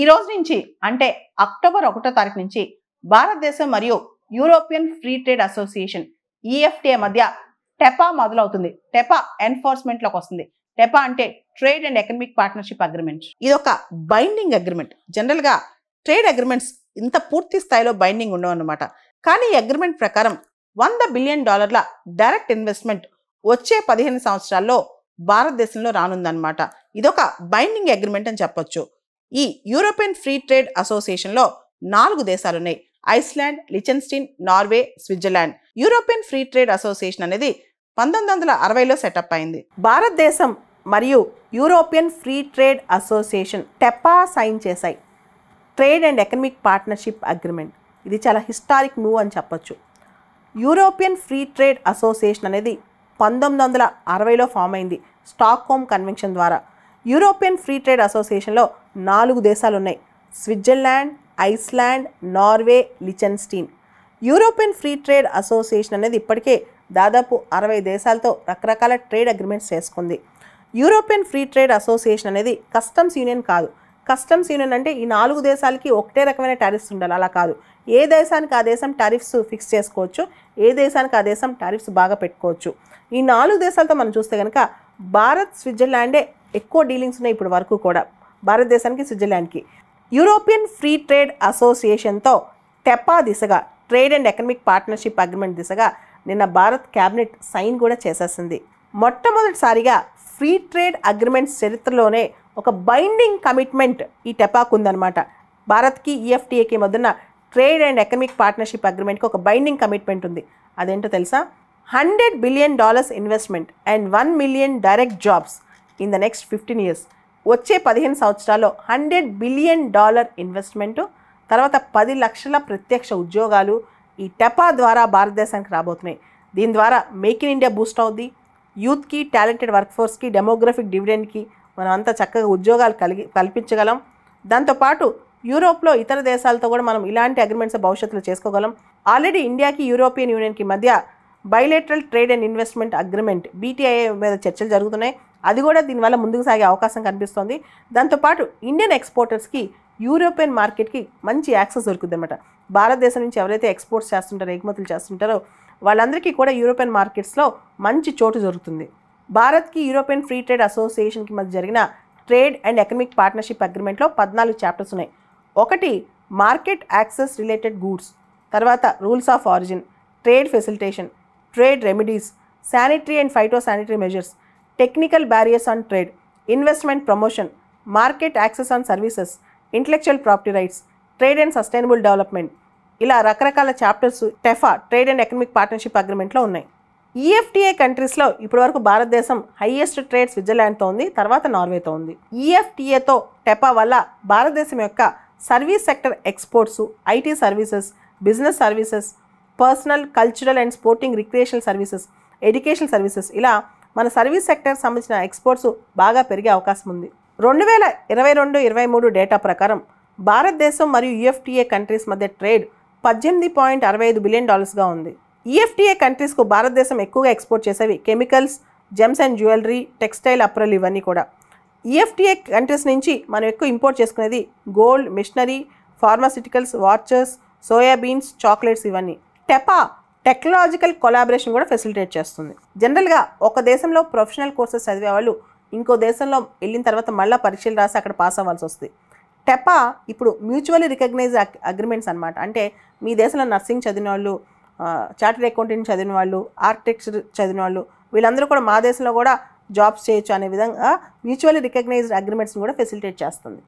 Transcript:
ఈ రోజు నుంచి అంటే అక్టోబర్ 1వ తారీఖు నుంచి భారతదేశం మరియు European free trade association EFTA మధ్య టెపా మొదలవుతుంది. టెపా ఎన్ఫోర్స్మెంట్ లోకి వస్తుంది. టెపా అంటే trade and economic partnership agreement. ఇది ఒక బైండింగ్ అగ్రిమెంట్. జనరల్ గా ట్రేడ్ అగ్రిమెంట్స్ ఇంత పూర్తి స్థాయిలో బైండింగ్ ఉండవు అన్నమాట. కానీ ఈ అగ్రిమెంట్ ప్రకారం $100 బిలియన్ డైరెక్ట్ ఇన్వెస్ట్మెంట్ వచ్చే 15 సంవత్సరాల్లో భారతదేశంలో రానుందన్నమాట. ఇదొక బైండింగ్ అగ్రిమెంట్ అని చెప్పొచ్చు. ఈ యూరోపియన్ ఫ్రీ ట్రేడ్ అసోసియేషన్లో 4 దేశాలు ఉన్నాయి. Iceland, Liechtenstein, Norway, Switzerland. European free trade association అనేది 1960లో సెటప్ అయింది. భారతదేశం మరియు European free trade association TEPA sign చేశాయి. Trade and economic partnership agreement. ఇది చాలా హిస్టారిక్ మూవ్ అని చెప్పొచ్చు. యూరోపియన్ ఫ్రీ ట్రేడ్ అసోసియేషన్ అనేది 1960లో ఫామ్ అయింది స్టాక్హోమ్ కన్వెన్షన్ ద్వారా. యూరోపియన్ ఫ్రీ ట్రేడ్ అసోసియేషన్లో 4 దేశాలు ఉన్నాయి. Switzerland, Iceland, Norway, Liechtenstein. European free trade association అనేది ఇప్పటికే దాదాపు 60 దేశాలతో రకరకాల ట్రేడ్ అగ్రిమెంట్స్ చేసుకుంది. యూరోపియన్ ఫ్రీ ట్రేడ్ అసోసియేషన్ అనేది కస్టమ్స్ యూనియన్ కాదు. కస్టమ్స్ యూనియన్ అంటే ఈ 4 దేశాలకి ఒకటే రకమైన టారిఫ్స్ ఉండాలి, అలా కాదు. ఏ దేశానికి ఆ దేశం టారిఫ్స్ ఫిక్స్ చేసుకోవచ్చు, ఏ దేశానికి ఆ దేశం టారిఫ్స్ బాగా పెట్టుకోవచ్చు. ఈ 4 దేశాలతో మనం చూస్తే కనుక భారత్, స్విట్జర్లాండే ఎక్కువ డీలింగ్స్ ఉన్నాయి ఇప్పుడు వరకు కూడా, భారతదేశానికి స్విట్జర్లాండ్కి. యూరోపియన్ ఫ్రీ ట్రేడ్ అసోసియేషన్తో టెపా దిశగా, trade and economic partnership agreement దిశగా నిన్న భారత్ క్యాబినెట్ సైన్ కూడా చేసేసింది. మొట్టమొదటిసారిగా ఫ్రీ ట్రేడ్ అగ్రిమెంట్స్ చరిత్రలోనే ఒక బైండింగ్ కమిట్మెంట్ ఈ టెపాకు ఉందన్నమాట. భారత్కి ఈఎఫ్టీఏకి మధ్యన ట్రేడ్ అండ్ ఎకనామిక్ పార్ట్నర్షిప్ అగ్రిమెంట్కి ఒక బైండింగ్ కమిట్మెంట్ ఉంది. అదేంటో తెలుసా? $100 billion investment and 1 million direct jobs in the next 15 years. వచ్చే 15 సంవత్సరాల్లో $100 బిలియన్ ఇన్వెస్ట్మెంటు, తర్వాత 10 లక్షల ప్రత్యక్ష ఉద్యోగాలు ఈ టెపా ద్వారా భారతదేశానికి రాబోతున్నాయి. దీని ద్వారా మేక్ ఇన్ ఇండియా బూస్ట్ అవుద్ది. యూత్కి, టాలెంటెడ్ వర్క్ ఫోర్స్కి, డెమోగ్రఫిక్ డివిడెండ్కి మనం అంతా చక్కగా ఉద్యోగాలు కల్పించగలం. దాంతోపాటు యూరోప్లో ఇతర దేశాలతో కూడా మనం ఇలాంటి అగ్రిమెంట్స్ భవిష్యత్తులో చేసుకోగలం. ఆల్రెడీ ఇండియాకి యూరోపియన్ యూనియన్కి మధ్య bilateral trade and investment agreement BTIA మీద చర్చలు జరుగుతున్నాయి. అది కూడా దీనివల్ల ముందుకు సాగే అవకాశం కనిపిస్తుంది. దాంతోపాటు ఇండియన్ ఎక్స్పోర్టర్స్కి యూరోపియన్ మార్కెట్కి మంచి యాక్సెస్ దొరుకుతుంది అనమాట. భారతదేశం నుంచి ఎవరైతే ఎక్స్పోర్ట్స్ చేస్తుంటారో, ఎగుమతులు చేస్తుంటారో వాళ్ళందరికీ కూడా యూరోపియన్ మార్కెట్స్లో మంచి చోటు దొరుకుతుంది. భారత్కి యూరోపియన్ ఫ్రీ ట్రేడ్ అసోసియేషన్కి మధ్య జరిగిన ట్రేడ్ అండ్ ఎకనామిక్ పార్ట్నర్షిప్ అగ్రిమెంట్లో 14 చాప్టర్స్ ఉన్నాయి. ఒకటి మార్కెట్ యాక్సెస్ రిలేటెడ్ గూడ్స్, తర్వాత rules of origin, trade facilitation, trade remedies, sanitary and phytosanitary measures, technical barriers on trade, investment promotion, market access on services, intellectual property rights, trade and sustainable development. ఇలా రకరకాల chapters TEFA trade and economic partnership అగ్రిమెంట్లో ఉన్నాయి. EFTA కంట్రీస్లో ఇప్పటివరకు భారతదేశం highest trade స్విట్జర్లాండ్తో ఉంది, తర్వాత నార్వేతో ఉంది. ఈఎఫ్టీఏతో టెపా వల్ల భారతదేశం యొక్క service sector exports, IT services, business services, personal, cultural and sporting recreational services, educational services, ఇలా మన సర్వీస్ సెక్టర్ సంబంధించిన ఎక్స్పోర్ట్స్ బాగా పెరిగే అవకాశం ఉంది. 2022-23 డేటా ప్రకారం భారతదేశం మరియు ఈఎఫ్టీఏ కంట్రీస్ మధ్య ట్రేడ్ $18.65 బిలియన్ ఉంది. ఈఎఫ్టీఏ కంట్రీస్కు భారతదేశం ఎక్కువగా ఎక్స్పోర్ట్ చేసేవి chemicals, gems and jewellery, textile apparel, ఇవన్నీ కూడా. ఈఎఫ్టీఏ కంట్రీస్ నుంచి మనం ఎక్కువ ఇంపోర్ట్ చేసుకునేది gold, machinery, pharmaceuticals, watches, soybeans, chocolates, ఇవన్నీ. టెపా టెక్నాలజికల్ కొలాబరేషన్ కూడా ఫెసిలిటేట్ చేస్తుంది. జనరల్గా ఒక దేశంలో ప్రొఫెషనల్ కోర్సెస్ చదివే వాళ్ళు ఇంకో దేశంలో వెళ్ళిన తర్వాత మళ్ళీ పరీక్షలు రాసి అక్కడ పాస్ అవ్వాల్సి వస్తుంది. టెపా ఇప్పుడు మ్యూచువల్లీ రికగ్నైజ్ అగ్రిమెంట్స్ అనమాట. అంటే మీ దేశంలో నర్సింగ్ చదివిన వాళ్ళు, చార్టెడ్ అకౌంటెంట్ చదివిన వాళ్ళు, ఆర్కిటెక్చర్ చదివిన వాళ్ళు, వీళ్ళందరూ కూడా మా దేశంలో కూడా జాబ్స్ చేయొచ్చు అనే విధంగా మ్యూచువల్లీ రికగ్నైజ్డ్ అగ్రిమెంట్స్ని కూడా ఫెసిలిటేట్ చేస్తుంది.